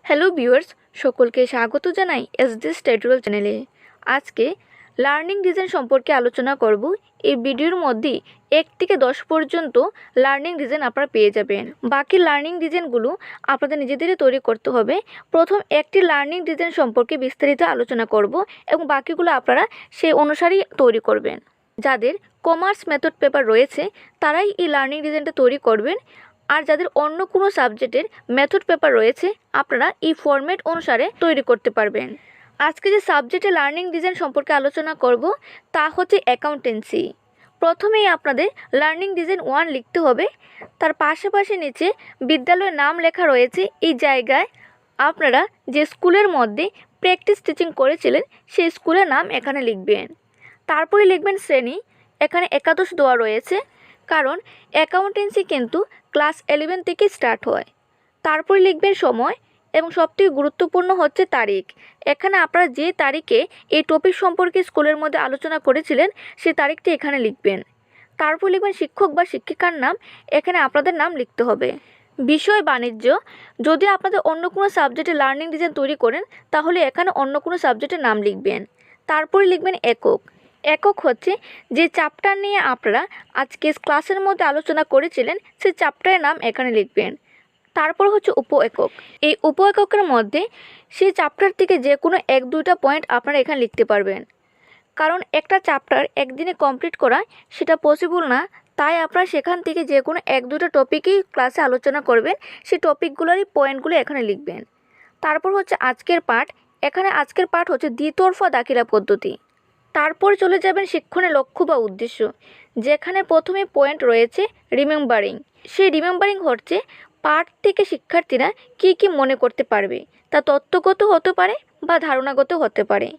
Hello viewers, সকলকে স্বাগত জানাই এসডিএস টিউটোরিয়াল চ্যানেলে। আজকে লার্নিং ডিজাইন সম্পর্কে আলোচনা করব। এই ভিডিওর মধ্যে 1 থেকে 10 পর্যন্ত লার্নিং ডিজাইন আপনারা পেয়ে যাবেন। বাকি লার্নিং ডিজাইনগুলো আপনাদের নিজেদেরই তৈরি করতে হবে। প্রথম একটি লার্নিং ডিজাইন সম্পর্কে বিস্তারিত আলোচনা করব এবং বাকিগুলো আপনারা সেই অনুসারেই তৈরি করবেন। যাদের কমার্স মেথড পেপার রয়েছে তারাই এই লার্নিং ডিজাইনটা তৈরি করবেন। আর যাদের অন্য কোনো সাবজেক্টের মেথড পেপার রয়েছে আপনারা এই ফরম্যাট অনুসারে তৈরি করতে পারবেন। আজকে যে সাবজেক্টে লার্নিং ডিজাইন সম্পর্কে আলোচনা করব তা হচ্ছে অ্যাকাউন্টেন্সি। প্রথমেই আপনাদের লার্নিং ডিজাইন 1 লিখতে হবে। তার পাশাপাশি নিচে বিদ্যালয়ের নাম লেখা রয়েছে। এই জায়গায় আপনারা যে স্কুলের মধ্যে প্র্যাকটিস টিচিং করেছিলেন সেই স্কুলের নাম এখানে লিখবেন। তারপরে লিখবেন শ্রেণী। এখানে একাদশ দেওয়া রয়েছে, কারণ অ্যাকাউন্টেন্সি কিন্তু ক্লাস 11 থেকে স্টার্ট হয়। তারপরে লিখবেন সময় এবং সবথেকে গুরুত্বপূর্ণ হচ্ছে তারিখ। এখানে আপনারা যে তারিখে এই টপিক সম্পর্কে স্কুলের মধ্যে আলোচনা করেছিলেন সেই তারিখটি এখানে লিখবেন। তারপর লিখবেন শিক্ষক বা শিক্ষিকার নাম। এখানে আপনাদের নাম লিখতে হবে। বিষয় বাণিজ্য। যদি আপনাদের অন্য কোনো সাবজেক্টে লার্নিং ডিজাইন তৈরি করেন তাহলে এখানে অন্য কোনো সাবজেক্টের নাম লিখবেন। তারপরে লিখবেন একক। একক হচ্ছে যে চ্যাপ্টার নিয়ে আপনারা আজকে ক্লাসের মধ্যে আলোচনা করেছিলেন সেই চ্যাপ্টারের নাম এখানে লিখবেন। তারপর হচ্ছে উপ একক। এই উপ এককের মধ্যে সেই চ্যাপ্টার থেকে যে কোনো 1-2টা পয়েন্ট আপনারা এখানে লিখতে পারবেন। কারণ একটা চ্যাপ্টার একদিনে কমপ্লিট করা সেটা পসিবল না, তাই আপনারা সেখান থেকে যে কোনো 1-2টা টপিকই ক্লাসে আলোচনা করবেন, সেই টপিকগুলোরই পয়েন্টগুলো এখানে লিখবেন। তারপর হচ্ছে আজকের পাঠ। এখানে আজকের পাঠ হচ্ছে দ্বিতরফা দাখিলা পদ্ধতি। তারপর চলে যাবেন শিক্ষণের লক্ষ্য বা উদ্দেশ্য, যেখানে প্রথমে পয়েন্ট রয়েছে রিমেম্বারিং। সেই রিমেম্বারিং হচ্ছে পাঠ থেকে শিক্ষার্থীরা কী মনে করতে পারবে, তা তত্ত্বগত হতে পারে বা ধারণাগত হতে পারে।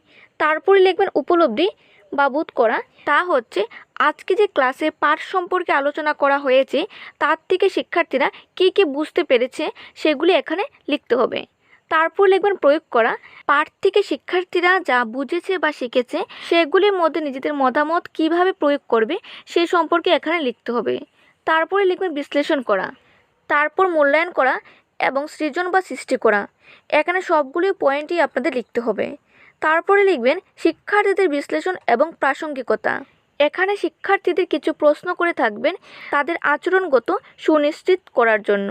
তারপরে লিখবেন উপলব্ধি বা বোধ করা। তা হচ্ছে আজকে যে ক্লাসে পাঠ সম্পর্কে আলোচনা করা হয়েছে তার থেকে শিক্ষার্থীরা কী বুঝতে পেরেছে সেগুলি এখানে লিখতে হবে। তারপর লিখবেন প্রয়োগ করা। পাঠ থেকে শিক্ষার্থীরা যা বুঝেছে বা শিখেছে সেগুলির মধ্যে নিজেদের মতামত কিভাবে প্রয়োগ করবে সেই সম্পর্কে এখানে লিখতে হবে। তারপরে লিখবেন বিশ্লেষণ করা। তারপর মূল্যায়ন করা এবং সৃজন বা সৃষ্টি করা। এখানে সবগুলি পয়েন্টই আপনাদের লিখতে হবে। তারপরে লিখবেন শিক্ষার্থীদের বিশ্লেষণ এবং প্রাসঙ্গিকতা। এখানে শিক্ষার্থীদের কিছু প্রশ্ন করে থাকবেন তাদের আচরণগত সুনিশ্চিত করার জন্য।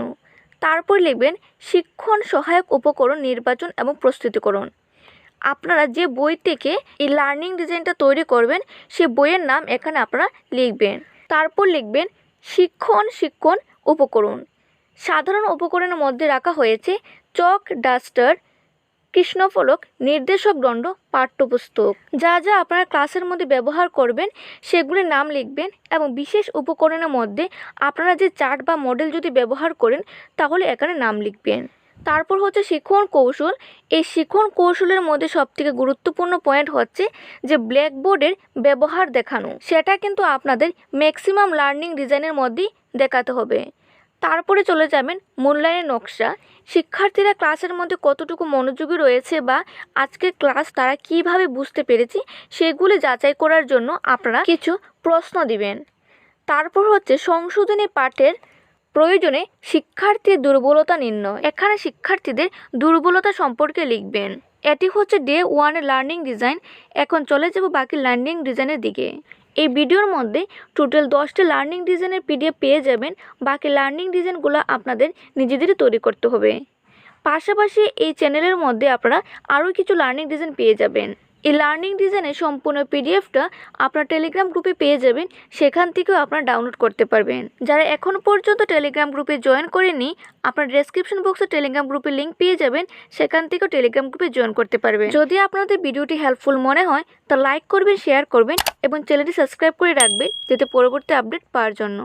তারপর লিখবেন শিক্ষণ সহায়ক উপকরণ নির্বাচন এবং প্রস্তুতিকরণ। আপনারা যে বই থেকে এই লার্নিং ডিজাইনটা তৈরি করবেন সে বইয়ের নাম এখানে আপনারা লিখবেন। তারপর লিখবেন শিক্ষণ উপকরণ। সাধারণ উপকরণের মধ্যে রাখা হয়েছে চক, ডাস্টার, কৃষ্ণফলক, নির্দেশক দণ্ড, পাঠ্যপুস্তক। যা আপনারা ক্লাসের মধ্যে ব্যবহার করবেন সেগুলির নাম লিখবেন এবং বিশেষ উপকরণের মধ্যে আপনারা যে চার্ট বা মডেল যদি ব্যবহার করেন তাহলে এখানে নাম লিখবেন। তারপর হচ্ছে শিক্ষণ কৌশল। এই শিক্ষণ কৌশলের মধ্যে সবথেকে গুরুত্বপূর্ণ পয়েন্ট হচ্ছে যে ব্ল্যাকবোর্ডের ব্যবহার দেখানো। সেটা কিন্তু আপনাদের ম্যাক্সিমাম লার্নিং ডিজাইনের মধ্যেই দেখাতে হবে। তারপরে চলে যাবেন মূল্যায়নের নকশা। শিক্ষার্থীরা ক্লাসের মধ্যে কতটুকু মনোযোগী রয়েছে বা আজকের ক্লাস তারা কিভাবে বুঝতে পেরেছে সেগুলি যাচাই করার জন্য আপনারা কিছু প্রশ্ন দিবেন। তারপর হচ্ছে সংশোধনী পাঠের প্রয়োজনে শিক্ষার্থীর দুর্বলতা নির্ণয়। এখানে শিক্ষার্থীদের দুর্বলতা সম্পর্কে লিখবেন। এটি হচ্ছে ডে 1 লার্নিং ডিজাইন। এখন চলে যাব বাকি লার্নিং ডিজাইনের দিকে। এই ভিডিওর মধ্যে টোটাল 10টি লার্নিং ডিজাইনের পিডিএফ পেয়ে যাবেন। বাকি লার্নিং ডিজাইনগুলো আপনাদের নিজেদেরই তৈরি করতে হবে। পাশাপাশি এই চ্যানেলের মধ্যে আপনারা আরও কিছু লার্নিং ডিজাইন পেয়ে যাবেন। এই লার্নিং ডিজাইনের সম্পূর্ণ পিডিএফটা আপনার টেলিগ্রাম গ্রুপে পেয়ে যাবেন, সেখান থেকেও আপনারা ডাউনলোড করতে পারবেন। যারা এখনও পর্যন্ত টেলিগ্রাম গ্রুপে জয়েন করেননি আপনার ডেসক্রিপশন বক্সে টেলিগ্রাম গ্রুপের লিঙ্ক পেয়ে যাবেন, সেখান থেকেও টেলিগ্রাম গ্রুপে জয়েন করতে পারবেন। যদি আপনাদের ভিডিওটি হেল্পফুল মনে হয় তা লাইক করবেন, শেয়ার করবেন এবং চ্যানেলটি সাবস্ক্রাইব করে রাখবেন যাতে পরবর্তী আপডেট পাওয়ার জন্য।